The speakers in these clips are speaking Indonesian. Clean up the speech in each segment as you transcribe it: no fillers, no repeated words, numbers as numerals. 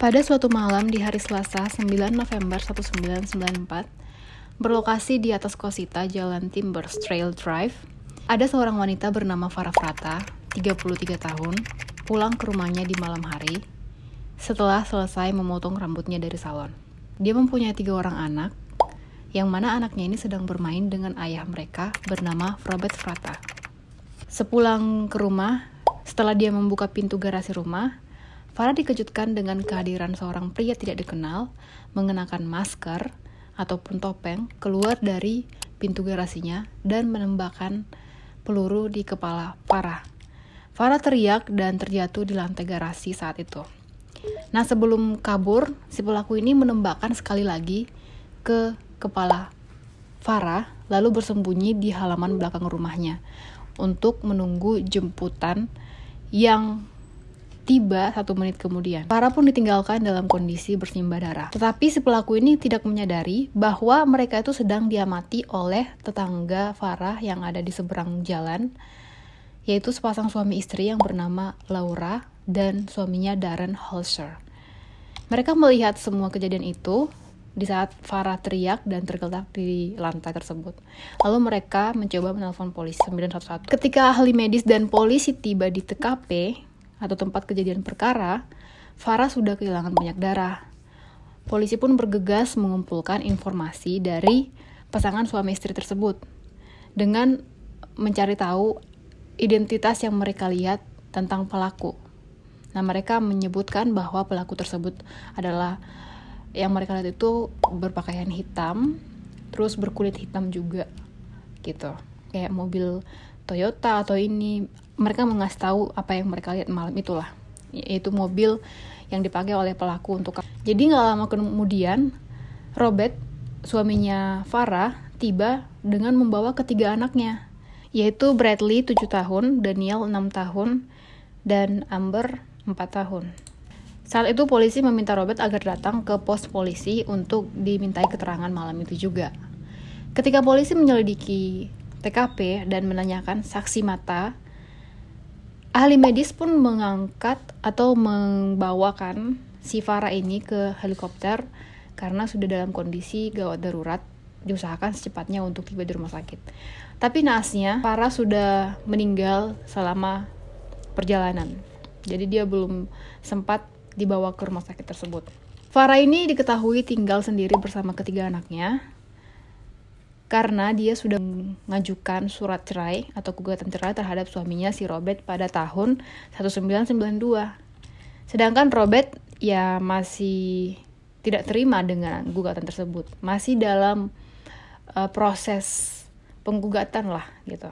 Pada suatu malam di hari Selasa 9 November 1994, berlokasi di atas Cosita, Jalan Timbers Trail Drive, ada seorang wanita bernama Farah Fratta, 33 tahun, pulang ke rumahnya di malam hari setelah selesai memotong rambutnya dari salon. Dia mempunyai 3 orang anak, yang mana anaknya ini sedang bermain dengan ayah mereka bernama Robert Fratta. Sepulang ke rumah, setelah dia membuka pintu garasi rumah, Farah dikejutkan dengan kehadiran seorang pria tidak dikenal mengenakan masker ataupun topeng keluar dari pintu garasinya dan menembakkan peluru di kepala Farah. Farah teriak dan terjatuh di lantai garasi saat itu. Nah, sebelum kabur, si pelaku ini menembakkan sekali lagi ke kepala Farah lalu bersembunyi di halaman belakang rumahnya untuk menunggu jemputan yang tiba 1 menit kemudian. Farah pun ditinggalkan dalam kondisi bersimbah darah. Tetapi si pelaku ini tidak menyadari bahwa mereka itu sedang diamati oleh tetangga Farah yang ada di seberang jalan, yaitu sepasang suami istri yang bernama Laura dan suaminya Darren Holzer. Mereka melihat semua kejadian itu di saat Farah teriak dan tergeletak di lantai tersebut. Lalu mereka mencoba menelpon polisi 911. Ketika ahli medis dan polisi tiba di TKP atau tempat kejadian perkara, Farah sudah kehilangan banyak darah. Polisi pun bergegas mengumpulkan informasi dari pasangan suami istri tersebut dengan mencari tahu identitas yang mereka lihat tentang pelaku. Nah, mereka menyebutkan bahwa pelaku tersebut adalah yang mereka lihat itu berpakaian hitam, terus berkulit hitam juga, gitu. Kayak mobil Toyota atau ini. Mereka mengasih tahu apa yang mereka lihat malam itulah, yaitu mobil yang dipakai oleh pelaku untuk. Jadi nggak lama kemudian, Robert, suaminya Farah, tiba dengan membawa ketiga anaknya, yaitu Bradley 7 tahun, Daniel 6 tahun, dan Amber 4 tahun. Saat itu polisi meminta Robert agar datang ke pos polisi untuk dimintai keterangan malam itu juga. Ketika polisi menyelidiki TKP dan menanyakan saksi mata, ahli medis pun mengangkat atau membawakan si Farah ini ke helikopter karena sudah dalam kondisi gawat darurat, diusahakan secepatnya untuk tiba di rumah sakit. Tapi naasnya, Farah sudah meninggal selama perjalanan. Jadi dia belum sempat dibawa ke rumah sakit tersebut. Farah ini diketahui tinggal sendiri bersama ketiga anaknya karena dia sudah mengajukan surat cerai atau gugatan cerai terhadap suaminya si Robert pada tahun 1992. Sedangkan Robert ya masih tidak terima dengan gugatan tersebut. Masih dalam proses penggugatan lah gitu.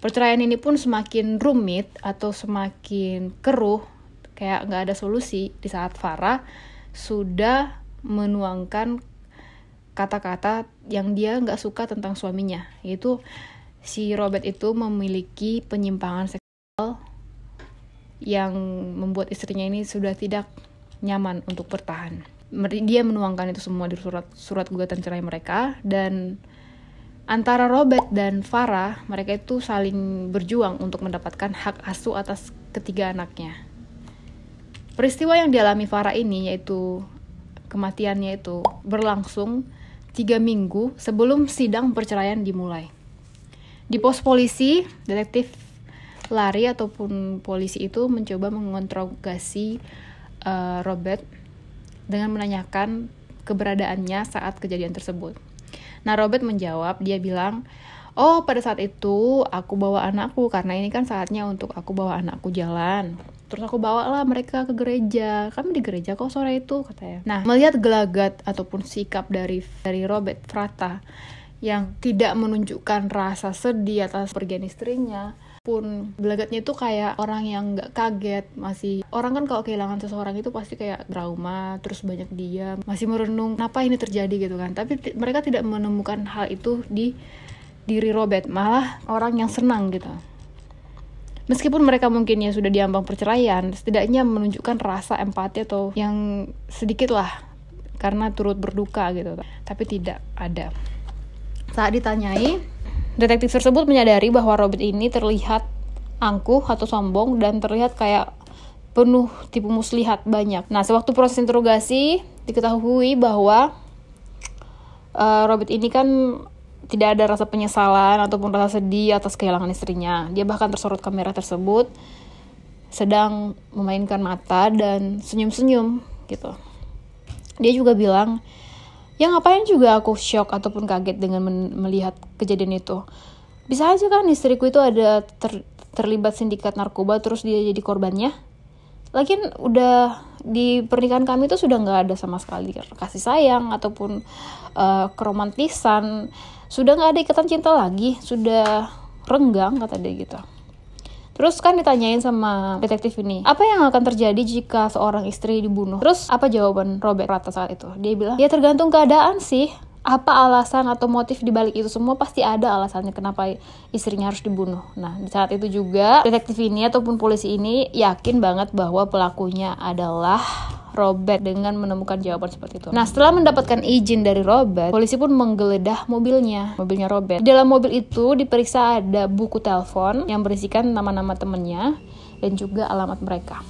Perceraian ini pun semakin rumit atau semakin keruh, kayak nggak ada solusi di saat Farah sudah menuangkan kata-kata yang dia nggak suka tentang suaminya, yaitu si Robert itu memiliki penyimpangan seksual yang membuat istrinya ini sudah tidak nyaman untuk bertahan. Dia menuangkan itu semua di surat gugatan cerai mereka, dan antara Robert dan Farah, mereka itu saling berjuang untuk mendapatkan hak asuh atas ketiga anaknya. Peristiwa yang dialami Farah ini, yaitu kematiannya itu, berlangsung 3 minggu sebelum sidang perceraian dimulai. Di pos polisi, detektif lari ataupun polisi itu mencoba menginterogasi Robert dengan menanyakan keberadaannya saat kejadian tersebut. Nah, Robert menjawab, dia bilang, "Oh, pada saat itu aku bawa anakku karena ini kan saatnya untuk aku bawa anakku jalan. Terus aku bawalah mereka ke gereja. Kami di gereja kok sore itu," katanya. Nah, melihat gelagat ataupun sikap dari Robert Fratta yang tidak menunjukkan rasa sedih atas pergian istrinya, pun gelagatnya itu kayak orang yang nggak kaget. Masih orang kan kalau kehilangan seseorang itu pasti kayak trauma, terus banyak diam, masih merenung kenapa ini terjadi gitu kan. Tapi mereka tidak menemukan hal itu di diri Robert, malah orang yang senang gitu. Meskipun mereka mungkin ya sudah diambang perceraian, setidaknya menunjukkan rasa empati atau yang sedikit lah karena turut berduka gitu. Tapi tidak ada. Saat ditanyai, detektif tersebut menyadari bahwa Robert ini terlihat angkuh atau sombong dan terlihat kayak penuh tipu muslihat banyak. Nah, sewaktu proses interogasi diketahui bahwa Robert ini kan tidak ada rasa penyesalan ataupun rasa sedih atas kehilangan istrinya. Dia bahkan tersorot kamera tersebut sedang memainkan mata dan senyum-senyum gitu. Dia juga bilang, ya ngapain juga aku shock ataupun kaget dengan melihat kejadian itu. Bisa aja kan istriku itu ada terlibat sindikat narkoba terus dia jadi korbannya. Lagian udah di pernikahan kami itu sudah nggak ada sama sekali kasih sayang ataupun keromantisan, sudah nggak ada ikatan cinta lagi, sudah renggang, kata dia gitu. Terus kan ditanyain sama detektif ini, apa yang akan terjadi jika seorang istri dibunuh? Terus apa jawaban Robert Frata saat itu? Dia bilang, ya tergantung keadaan sih. Apa alasan atau motif dibalik itu semua, pasti ada alasannya kenapa istrinya harus dibunuh. Nah, di saat itu juga detektif ini ataupun polisi ini yakin banget bahwa pelakunya adalah Robert dengan menemukan jawaban seperti itu. Nah, setelah mendapatkan izin dari Robert, polisi pun menggeledah mobilnya Robert. Di dalam mobil itu diperiksa ada buku telepon yang berisikan nama-nama temannya dan juga alamat mereka.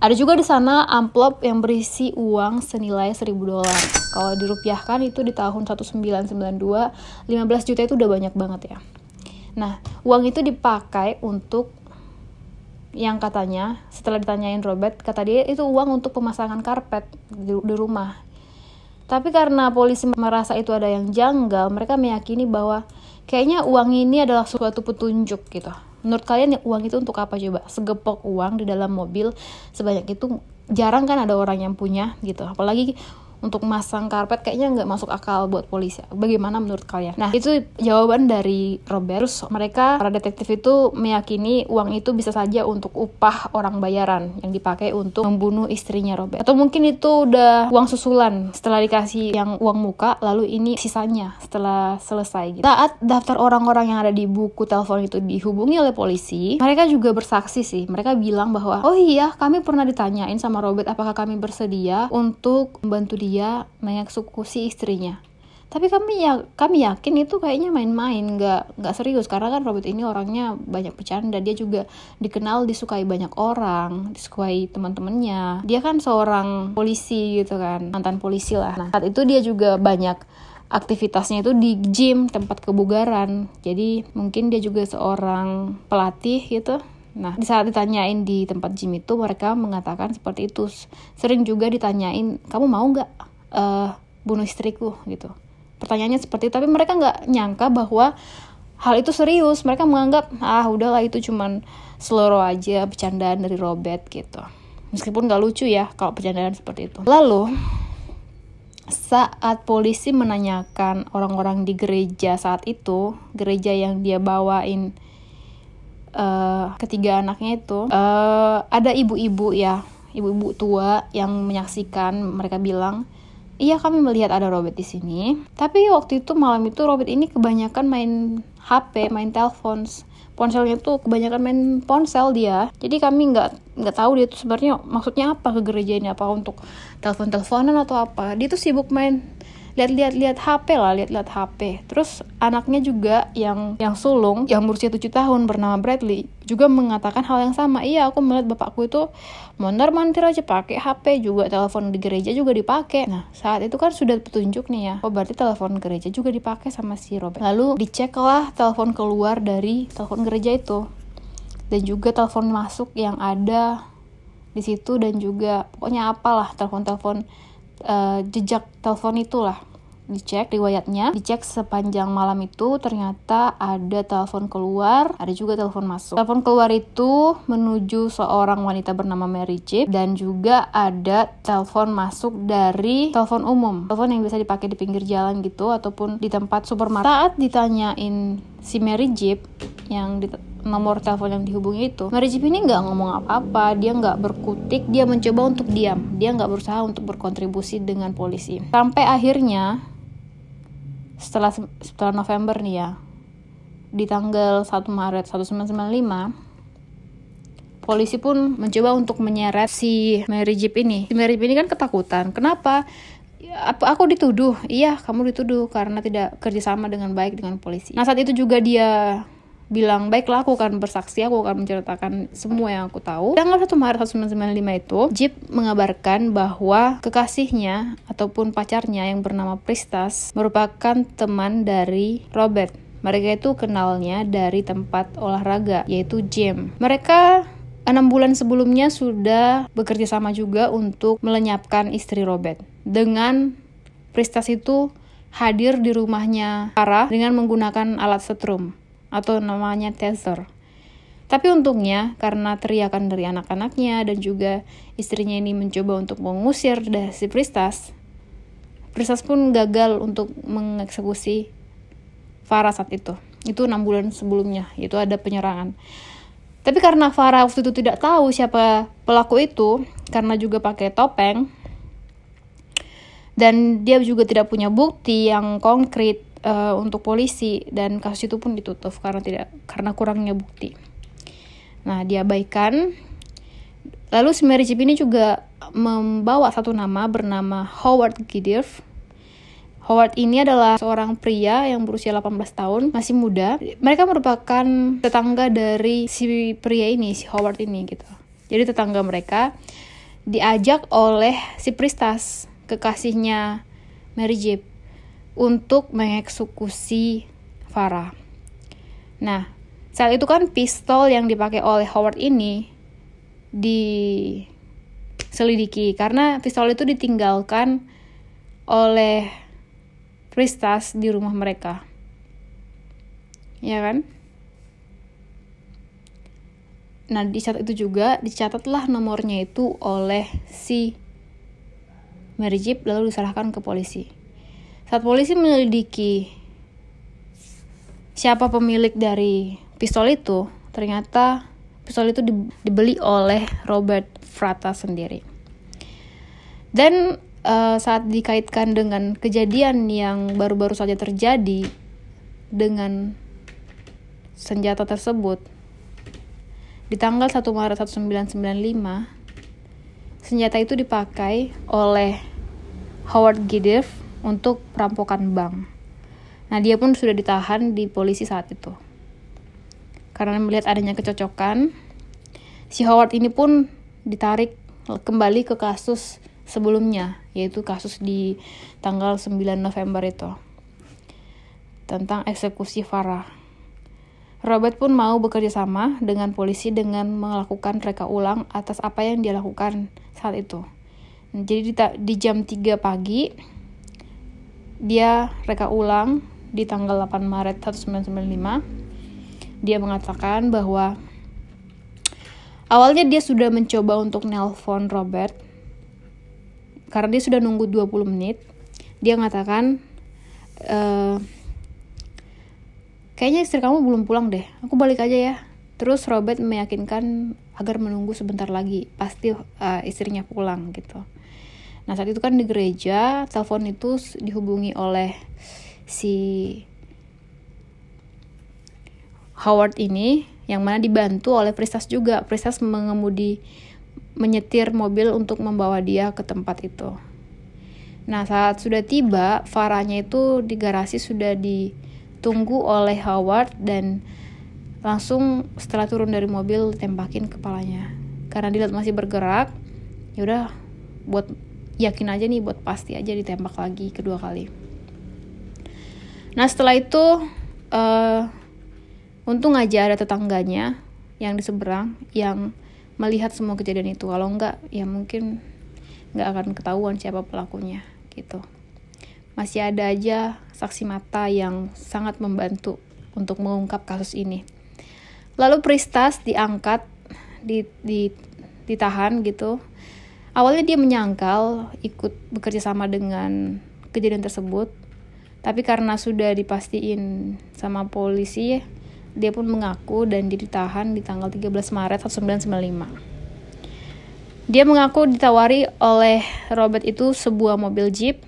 Ada juga di sana amplop yang berisi uang senilai $1.000. Kalau dirupiahkan itu di tahun 1992, 15 juta itu udah banyak banget ya. Nah, uang itu dipakai untuk yang katanya, setelah ditanyain Robert, kata dia itu uang untuk pemasangan karpet di rumah. Tapi karena polisi merasa itu ada yang janggal, mereka meyakini bahwa kayaknya uang ini adalah suatu petunjuk gitu. Menurut kalian uang itu untuk apa coba? Segepok uang di dalam mobil sebanyak itu jarang kan ada orang yang punya gitu. Apalagi untuk masang karpet kayaknya nggak masuk akal buat polisi. Bagaimana menurut kalian? Nah, itu jawaban dari Robert. Terus mereka, para detektif itu meyakini uang itu bisa saja untuk upah orang bayaran yang dipakai untuk membunuh istrinya Robert. Atau mungkin itu udah uang susulan setelah dikasih yang uang muka, lalu ini sisanya setelah selesai gitu. Saat daftar orang-orang yang ada di buku telepon itu dihubungi oleh polisi, mereka juga bersaksi sih. Mereka bilang bahwa, oh iya, kami pernah ditanyain sama Robert apakah kami bersedia untuk membantu dia mengeksekusi istrinya. Tapi kami yakin itu kayaknya main-main, nggak serius, karena kan Robert ini orangnya banyak bercanda. Dia juga dikenal disukai banyak orang, disukai teman-temannya. Dia kan seorang polisi gitu kan, mantan polisi lah. Nah, saat itu dia juga banyak aktivitasnya itu di gym, tempat kebugaran. Jadi mungkin dia juga seorang pelatih gitu. Nah, di saat ditanyain di tempat gym itu, mereka mengatakan seperti itu. Sering juga ditanyain, kamu mau nggak bunuh istriku gitu. Pertanyaannya seperti itu, tapi mereka nggak nyangka bahwa hal itu serius. Mereka menganggap, udahlah itu cuman seloro aja, bercandaan dari Robert gitu. Meskipun nggak lucu ya kalau bercandaan seperti itu. Lalu, saat polisi menanyakan orang-orang di gereja saat itu, gereja yang dia bawain ketiga anaknya itu, ada ibu-ibu ya, ibu-ibu tua yang menyaksikan. Mereka bilang, iya kami melihat ada Robert di sini. Tapi waktu itu malam itu Robert ini kebanyakan main HP, main telepon. Ponselnya tuh kebanyakan main ponsel dia. Jadi kami nggak tahu dia tuh sebenarnya maksudnya apa ke gereja ini, apa untuk telepon-teleponan atau apa. Dia tuh sibuk main lihat HP. Terus anaknya juga yang sulung, yang berusia 7 tahun bernama Bradley, juga mengatakan hal yang sama. Iya, aku melihat bapakku itu mondar-mandir aja pakai HP, juga telepon di gereja juga dipakai. Nah, saat itu kan sudah petunjuk nih ya. Oh, berarti telepon gereja juga dipakai sama si Robert. Lalu diceklah telepon keluar dari telepon gereja itu. Dan juga telepon masuk yang ada di situ, dan juga pokoknya apalah telepon-telepon jejak telepon itulah. Dicek riwayatnya, dicek sepanjang malam itu, ternyata ada telepon keluar, ada juga telepon masuk. Telepon keluar itu menuju seorang wanita bernama Mary Jeep, dan juga ada telepon masuk dari telepon umum, telepon yang bisa dipakai di pinggir jalan gitu ataupun di tempat supermarket. Saat ditanyain si Mary Jeep yang nomor telepon yang dihubungi itu, Mary Jeep ini nggak ngomong apa-apa, dia nggak berkutik, dia mencoba untuk diam, dia nggak berusaha untuk berkontribusi dengan polisi. Sampai akhirnya setelah November nih ya, di tanggal 1 Maret 1995, polisi pun mencoba untuk menyeret si Mary Jeep ini. Si Mary Jeep ini kan ketakutan. Kenapa? Aku dituduh. Iya, kamu dituduh karena tidak kerjasama dengan baik dengan polisi. Nah, saat itu juga dia bilang, baiklah aku akan bersaksi, aku akan menceritakan semua yang aku tahu. Tanggal 1 Maret 1995 itu, Jeep mengabarkan bahwa kekasihnya ataupun pacarnya yang bernama Pristas merupakan teman dari Robert. Mereka itu kenalnya dari tempat olahraga, yaitu gym. Mereka 6 bulan sebelumnya sudah bekerja sama juga untuk melenyapkan istri Robert. Dengan Pristas itu hadir di rumahnya Farah dengan menggunakan alat setrum atau namanya taser. Tapi untungnya karena teriakan dari anak-anaknya dan juga istrinya ini mencoba untuk mengusir dari si Pristas pun gagal untuk mengeksekusi Farah saat itu. Itu 6 bulan sebelumnya, itu ada penyerangan. Tapi karena Farah waktu itu tidak tahu siapa pelaku itu, karena juga pakai topeng, dan dia juga tidak punya bukti yang konkret untuk polisi, dan kasus itu pun ditutup karena kurangnya bukti. Nah, diabaikan. Lalu si Mary Jeep ini juga membawa satu nama bernama Howard Gideff. Howard ini adalah seorang pria yang berusia 18 tahun, masih muda. Mereka merupakan tetangga dari si pria ini, si Howard ini gitu. Jadi tetangga mereka diajak oleh si Pristas, kekasihnya Mary Jeep, untuk mengeksekusi Farah. Nah, saat itu kan pistol yang dipakai oleh Howard ini diselidiki karena pistol itu ditinggalkan oleh Pristas di rumah mereka. Ya kan? Nah, di saat itu juga dicatatlah nomornya itu oleh si Mary Jeep lalu diserahkan ke polisi. Saat polisi menyelidiki siapa pemilik dari pistol itu, ternyata pistol itu dibeli oleh Robert Fratta sendiri. Dan saat dikaitkan dengan kejadian yang baru-baru saja terjadi dengan senjata tersebut, di tanggal 1 Maret 1995, senjata itu dipakai oleh Howard Gideff untuk perampokan bank. Nah, dia pun sudah ditahan di polisi saat itu. Karena melihat adanya kecocokan, si Howard ini pun ditarik kembali ke kasus sebelumnya, yaitu kasus di tanggal 9 November itu, tentang eksekusi Farah. Robert pun mau bekerja sama dengan polisi dengan melakukan reka ulang atas apa yang dia lakukan saat itu. Jadi di jam 3 pagi, dia reka ulang di tanggal 8 Maret 1995. Dia mengatakan bahwa awalnya dia sudah mencoba untuk nelpon Robert karena dia sudah nunggu 20 menit. Dia mengatakan, kayaknya istri kamu belum pulang deh, aku balik aja ya. Terus Robert meyakinkan agar menunggu sebentar lagi, pasti istrinya pulang gitu. Nah, saat itu kan di gereja, telepon itu dihubungi oleh si Howard ini, yang mana dibantu oleh Pristas juga. Pristas menyetir mobil untuk membawa dia ke tempat itu. Nah, saat sudah tiba, Farahnya itu di garasi sudah ditunggu oleh Howard, dan langsung setelah turun dari mobil tembakin kepalanya. Karena dilihat masih bergerak, yaudah buat yakin aja nih, buat pasti aja ditembak lagi kedua kali. Nah, setelah itu untung aja ada tetangganya yang di seberang yang melihat semua kejadian itu. Kalau enggak, ya mungkin enggak akan ketahuan siapa pelakunya gitu. Masih ada aja saksi mata yang sangat membantu untuk mengungkap kasus ini. Lalu Pristas diangkat, ditahan gitu. Awalnya dia menyangkal ikut bekerja sama dengan kejadian tersebut, tapi karena sudah dipastiin sama polisi, dia pun mengaku dan ditahan di tanggal 13 Maret 1995. Dia mengaku ditawari oleh Robert itu sebuah mobil Jeep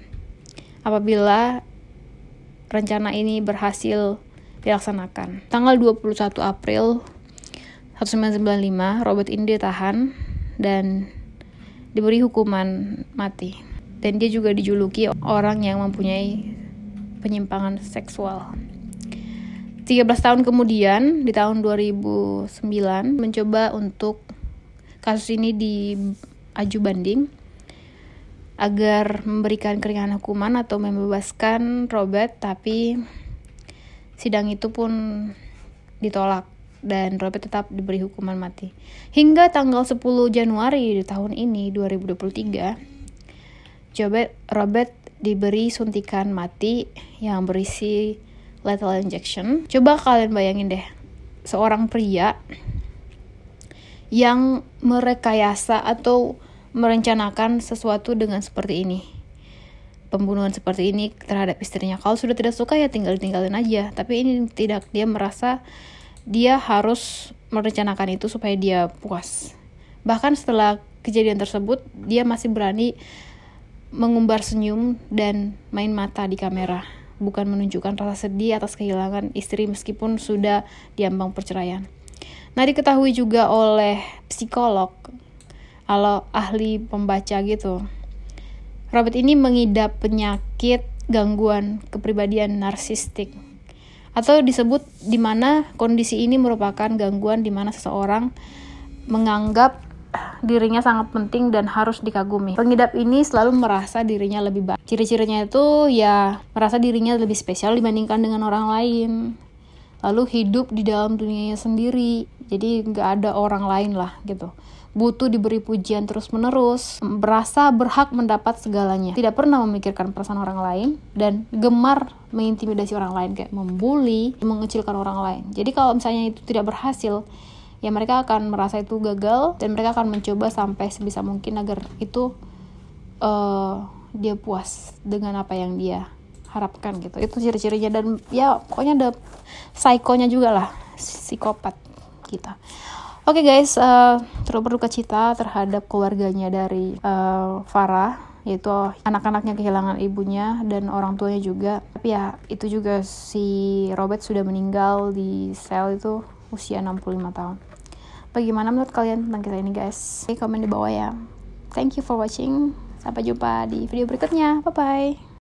apabila rencana ini berhasil dilaksanakan. Tanggal 21 April 1995, Robert ini ditahan dan diberi hukuman mati. Dan dia juga dijuluki orang yang mempunyai penyimpangan seksual. 13 tahun kemudian, di tahun 2009, mencoba untuk kasus ini diaju banding agar memberikan keringanan hukuman atau membebaskan Robert, tapi sidang itu pun ditolak dan Robert tetap diberi hukuman mati. Hingga tanggal 10 Januari di tahun ini, 2023, Robert diberi suntikan mati yang berisi lethal injection. Coba kalian bayangin deh, seorang pria yang merekayasa atau merencanakan sesuatu dengan seperti ini, pembunuhan seperti ini terhadap istrinya. Kalau sudah tidak suka ya tinggalin aja, tapi ini tidak, dia merasa dia harus merencanakan itu supaya dia puas. Bahkan setelah kejadian tersebut, dia masih berani mengumbar senyum dan main mata di kamera, bukan menunjukkan rasa sedih atas kehilangan istri meskipun sudah diambang perceraian. Nah, diketahui juga oleh psikolog, ahli pembaca gitu, Robert ini mengidap penyakit gangguan kepribadian narsistik, atau disebut di mana kondisi ini merupakan gangguan di mana seseorang menganggap dirinya sangat penting dan harus dikagumi. Pengidap ini selalu merasa dirinya lebih baik. Ciri-cirinya itu ya merasa dirinya lebih spesial dibandingkan dengan orang lain. Lalu hidup di dalam dunianya sendiri. Jadi nggak ada orang lain lah gitu. Butuh diberi pujian terus-menerus. Berasa berhak mendapat segalanya. Tidak pernah memikirkan perasaan orang lain. Dan gemar mengintimidasi orang lain. Kayak membuli, mengecilkan orang lain. Jadi kalau misalnya itu tidak berhasil, ya mereka akan merasa itu gagal dan mereka akan mencoba sampai sebisa mungkin agar itu dia puas dengan apa yang dia harapkan gitu. Itu ciri-cirinya, dan ya pokoknya ada psikonya juga lah, psikopat kita. Oke guys, turut berduka cita terhadap keluarganya dari Farah, yaitu anak-anaknya kehilangan ibunya dan orang tuanya juga. Tapi ya itu juga, si Robert sudah meninggal di sel itu usia 65 tahun. Bagaimana menurut kalian tentang kisah ini guys? Komen di bawah ya. Thank you for watching. Sampai jumpa di video berikutnya. Bye bye.